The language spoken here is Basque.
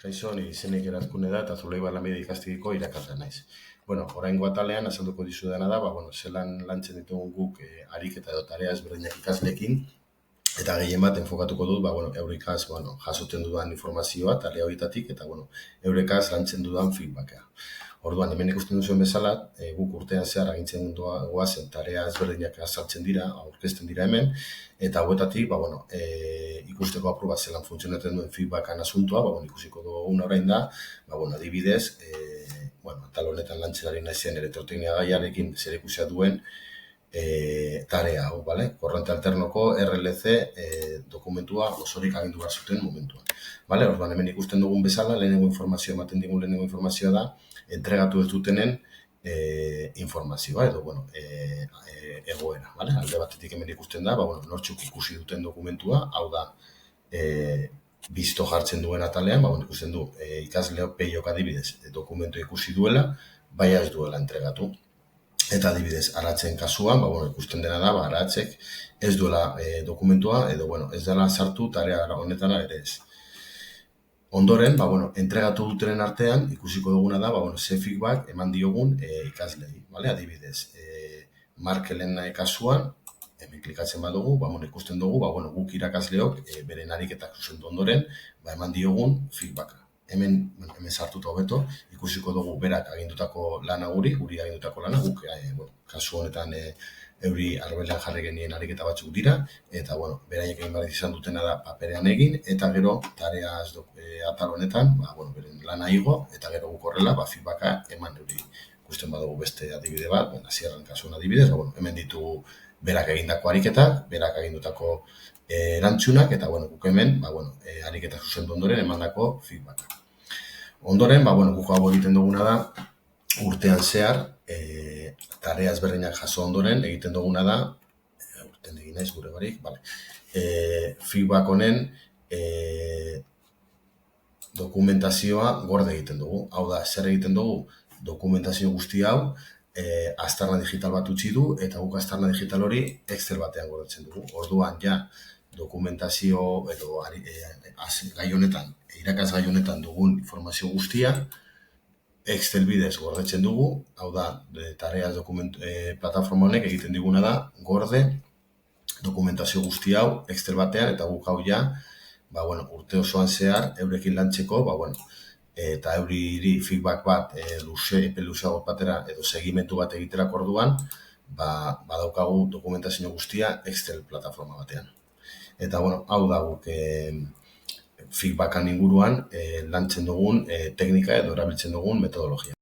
Kaixo, ni izenik erazkune da eta Zuleiba lanbide ikastegiko irakasle naiz. Oraingo atalean azalduko dizudana da, zelan lantzen ditugun guk ariketa edo tarea ezberdinak ikasleekin, eta gehien bat enfokatuko dut, Eurekas, jasotzen dudan informazioa tarea horietatik, eta, Eurekas lantzen dudan feedbacka. Orduan, hemen ikusten duzuen bezala, guk urtean zehar agintzen goazen tarea ezberdinak azaltzen dira, aurkezten dira hemen, eta hauetatik, ikusteko aproba zelan funtzionatzen duen feedbackan asuntoa, ikusiko dugun orain da, adibidez, atal honetan lantzen ari naizen elektroteknia gaiarekin zerikusia duen tarea hau, korrente alternoko RLC dokumentua osorik agindu behar zuten momentuan. Orduan, hemen ikusten dugun bezala, ematen digun lehenengo informazioa da, entregatu ez dutenen informazioa edo, egoera. Alde batetik hemen ikusten da, nortzuk ikusi duten dokumentua, hau da, bizto jartzen duen atalean, ikusten du ikasleok peiok adibidez dokumentu ikusi duela, baina ez duela entregatu. Eta adibidez, aratzen kasuan, ikusten dena da, aratzek ez duela dokumentua edo, ez dela sartu tarea honetara ere ez. Ondoren, entregatu dutenen artean, ikusiko duguna da, ze feedback eman diogun ikaslei. Adibidez, Markelen kasuan, hemen klikatzen badugu, ikusten dugu, guk irakasleok beren ariketak zuzendu ondoren, eman diogun feedbacka. Hemen sartuta hobeto, ikusiko dugu berak agindutako lana guri agindutako lana, guk kasu honetan euri arbelean jarri genien ariketa batzuk dira, eta beraiek egin behar izan dutena da paperean egin, eta gero tarea atal honetan, beren lana igo, eta gero guk horrela feedbacka eman euri. Ikusten badugu beste adibide bat, hasieran kasuan adibidez, hemen ditugu berak egindako ariketak, berak agindutako erantzunak, eta guk hemen ariketa zuzendu ondoren emandako feedbacka. Ondoren, guk hau egiten duguna da, urtean zehar, tarea ezberdinak jaso ondoren, egiten duguna da, urtean egin naiz gure barik, feedback honen dokumentazioa gorde egiten dugu. Hau da, zer egiten dugu? Dokumentazio guzti hau, aztarna digital bat utzi du, eta guk aztarna digital hori Excel batean gordetzen dugu. Orduan, dokumentazio edo gai honetan, irakasgai honetan dugun informazio guztia, Excel bidez gordetzen dugu, hau da, tareas plataforma honek egiten diguna da, gorde dokumentazio guzti hau Excel batean, eta guk hau urte osoan zehar, eurekin lantzeko, eta euriri feedback bat epe luzeago batera edo segimentu bat egiterako orduan, badaukagu dokumentazio guztia Excel plataforma batean. Eta, hau da guk feedbackan inguruan lantzen dugun teknika edo erabiltzen dugun metodologia.